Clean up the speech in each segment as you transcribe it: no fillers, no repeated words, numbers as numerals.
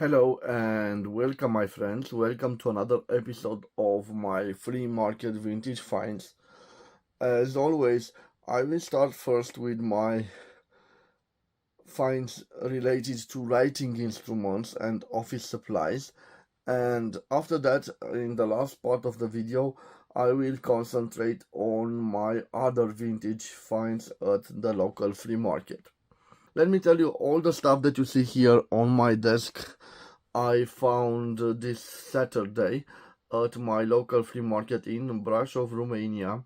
Hello and welcome, my friends. Welcome to another episode of my flea market vintage finds. As always, I will start first with my finds related to writing instruments and office supplies, and after that, in the last part of the video, I will concentrate on my other vintage finds at the local flea market. Let me tell you, all the stuff that you see here on my desk I found this Saturday at my local flea market in Brașov, Romania.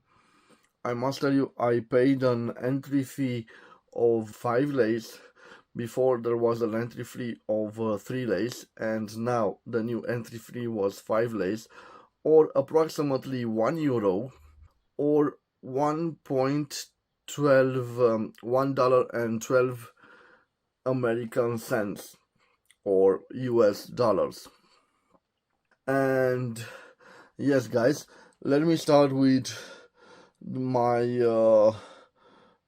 I must tell you, I paid an entry fee of 5 leis. Before there was an entry fee of 3 leis, and now the new entry fee was 5 leis, or approximately €1, or 1.12 $1.12 American cents, or US dollars. And yes, guys, let me start with my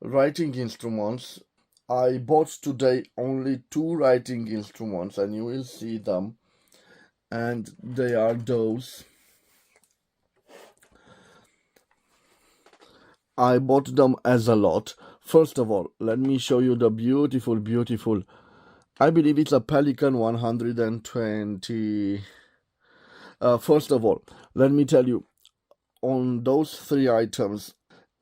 writing instruments. I bought today only 2 writing instruments, and you will see them, and they are those. I bought them as a lot. First of all, let me show you the beautiful, I believe it's a Pelican 120. First of all, let me tell you, on those 3 items,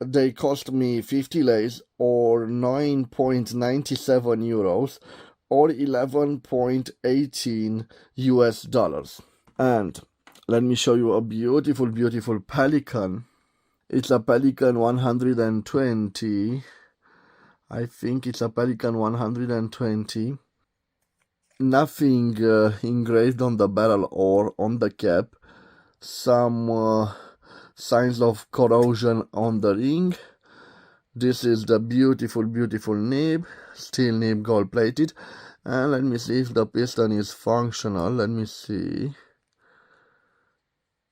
they cost me 50 leis, or 9.97 euros, or 11.18 US dollars. And let me show you a beautiful Pelican. It's a Pelican 120. I think it's a Pelican 120. Nothing engraved on the barrel or on the cap. Some signs of corrosion on the ring. This is the beautiful nib, steel nib, gold plated. And let me see if the piston is functional. Let me see.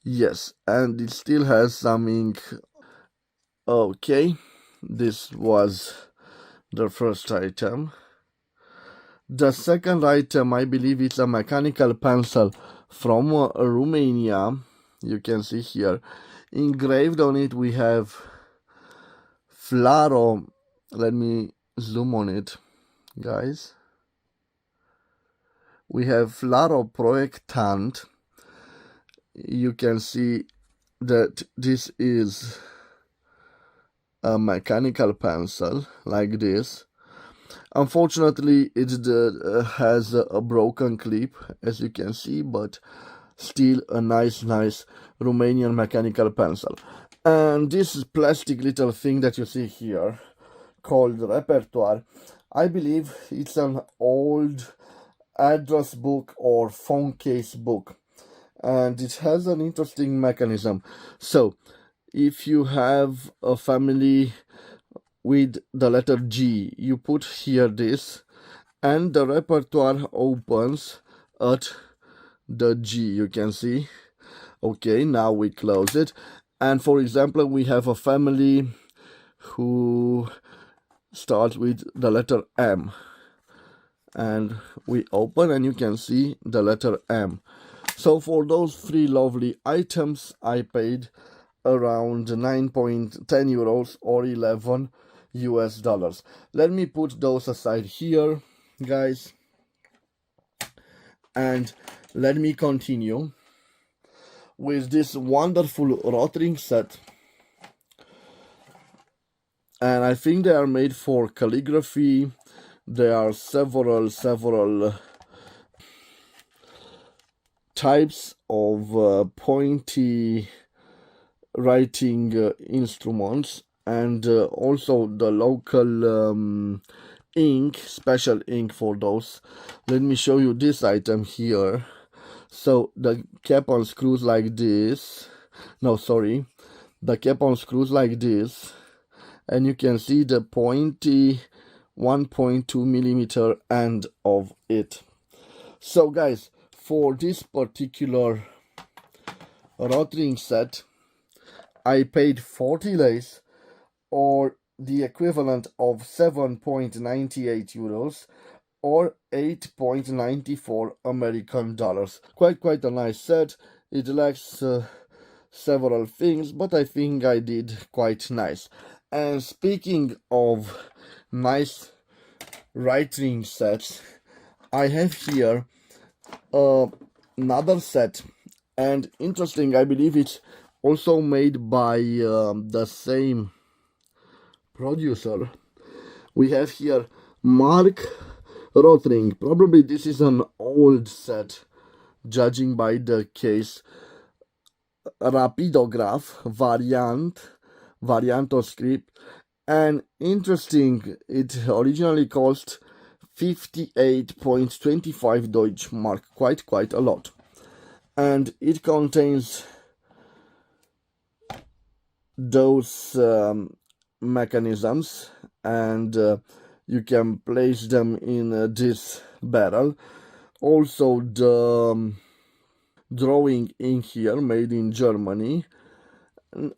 Yes, and it still has some ink. Okay, this was the first item. The second item, I believe it's a mechanical pencil from Romania. You can see here, engraved on it we have Flaro. Let me zoom on it, guys. We have Flaro Projektant. You can see that this is a mechanical pencil like this. Unfortunately, it has a broken clip, as you can see, but still a nice Romanian mechanical pencil. And this plastic little thing that you see here, called repertoire, I believe it's an old address book or phone case book, and it has an interesting mechanism. So if you have a family with the letter G, you put here this, and the repertoire opens at the G, you can see. Okay, now we close it, and for example, we have a family who starts with the letter M, and we open and you can see the letter M. So for those 3 lovely items, I paid around 9.10 euros, or 11 US dollars. Let me put those aside here, guys, and let me continue with this wonderful rotring set. And I think they are made for calligraphy. There are several types of pointy writing instruments, and also the local ink, special ink for those. Let me show you this item here. So the cap unscrews like this. No, sorry. The cap unscrews like this, and you can see the pointy 1.2 millimeter end of it. So guys, for this particular rotring set, I paid 40 leis, or the equivalent of 7.98 euros, or 8.94 American dollars. Quite a nice set. It lacks several things, but I think I did quite nice. And speaking of nice writing sets, I have here another set, and interesting, I believe it's also made by the same producer. We have here Mark Rothring. Probably this is an old set, judging by the case. Rapidograph Variantoscript, and interesting, it originally cost 58.25 Deutschmark, quite a lot, and it contains those mechanisms, and you can place them in this barrel. Also the drawing in here, made in Germany.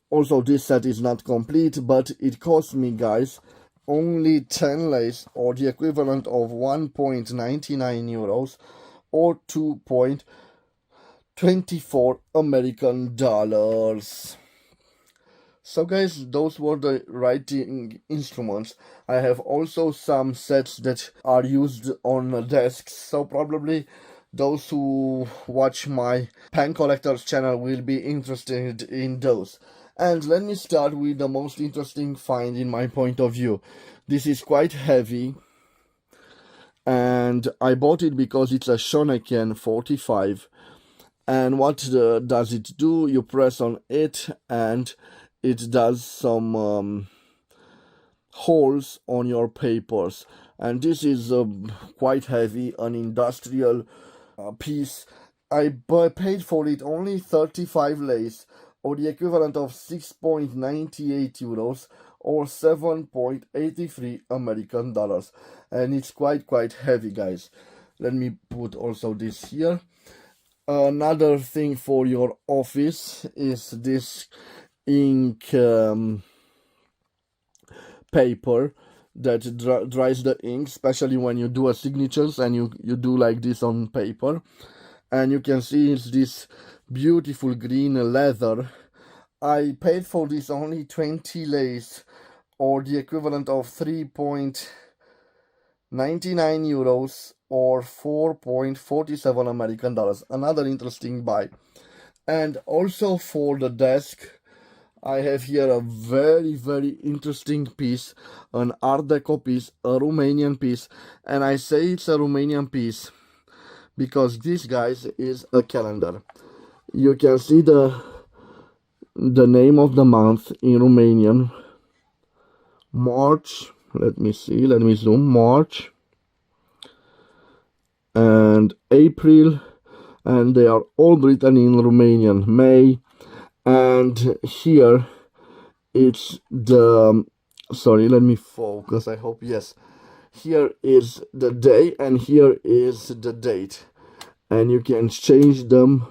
Also, this set is not complete, but it cost me, guys, only 10 lays, or the equivalent of 1.99 euros, or 2.24 American dollars. So guys, those were the writing instruments. I have also some sets that are used on desks, so probably those who watch my pen collectors channel will be interested in those. And let me start with the most interesting find in my point of view. This is quite heavy, and I bought it because it's a Shoneken 45. And what does it do? You press on it and it does some holes on your papers. And this is quite heavy, an industrial piece. I paid for it only 35 lays, or the equivalent of 6.98 euros, or 7.83 American dollars. And it's quite heavy, guys. Let me put also this here. Another thing for your office is this ink paper that dries the ink, especially when you do a signatures and you do like this on paper. And you can see it's this beautiful green leather. I paid for this only 20 lays, or the equivalent of 3.99 euros, or 4.47 American dollars. Another interesting buy. And also for the desk, I have here a very interesting piece, an Art Deco piece, a Romanian piece. And I say it's a Romanian piece because this, guys, is a calendar. You can see the name of the month in Romanian. March, let me zoom, March and April, and they are all written in Romanian. May, and here it's the, sorry, let me focus, I hope, yes. Here is the day and here is the date, and you can change them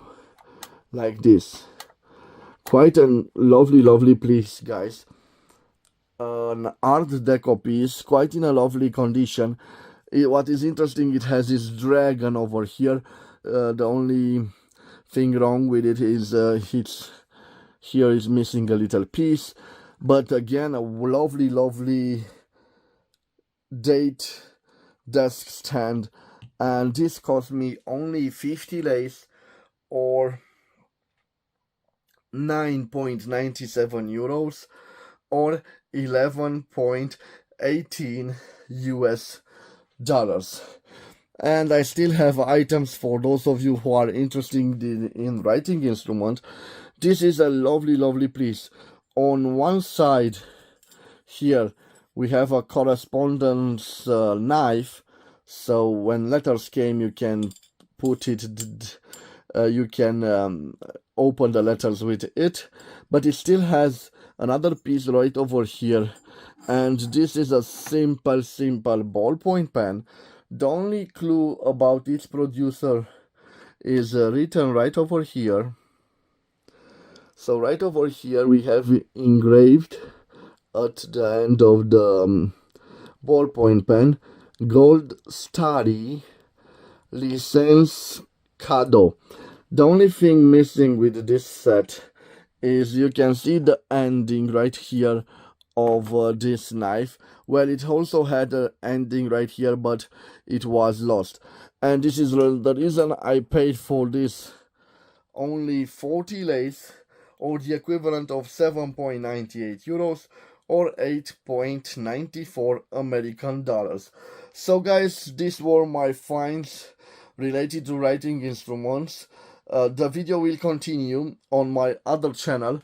like this. Quite a lovely piece, guys. An Art Deco piece, quite in a lovely condition. What is interesting, it has this dragon over here. The only thing wrong with it is here is missing a little piece, but again, a lovely date desk stand, and this cost me only 50 lays, or 9.97 euros, or 11.18 US dollars. And I still have items for those of you who are interested in writing instrument. This is a lovely piece. On one side here we have a correspondence knife, so when letters came you can put it, you can open the letters with it, but it still has another piece right over here, and this is a simple ballpoint pen. The only clue about its producer is written right over here. So right over here we have engraved at the end of the ballpoint pen, Gold Study License Cado. The only thing missing with this set is you can see the ending right here of this knife. Well, it also had an ending right here, but it was lost. And this is the reason I paid for this only 40 lays, or the equivalent of 7.98 euros or 8.94 American dollars. So guys, these were my finds related to writing instruments. The video will continue on my other channel,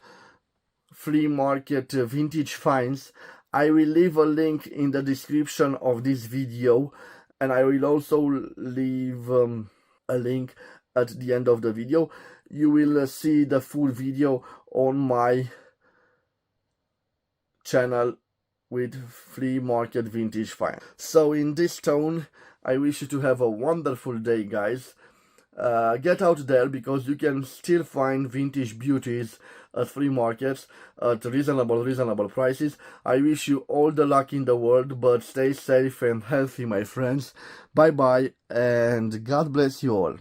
Flea Market Vintage Finds. I will leave a link in the description of this video, and I will also leave a link at the end of the video. You will see the full video on my channel with Flea Market Vintage Finds. So in this tone, I wish you to have a wonderful day, guys. Get out there, because you can still find vintage beauties at flea markets at reasonable prices. I wish you all the luck in the world, but stay safe and healthy, my friends. Bye bye, and God bless you all.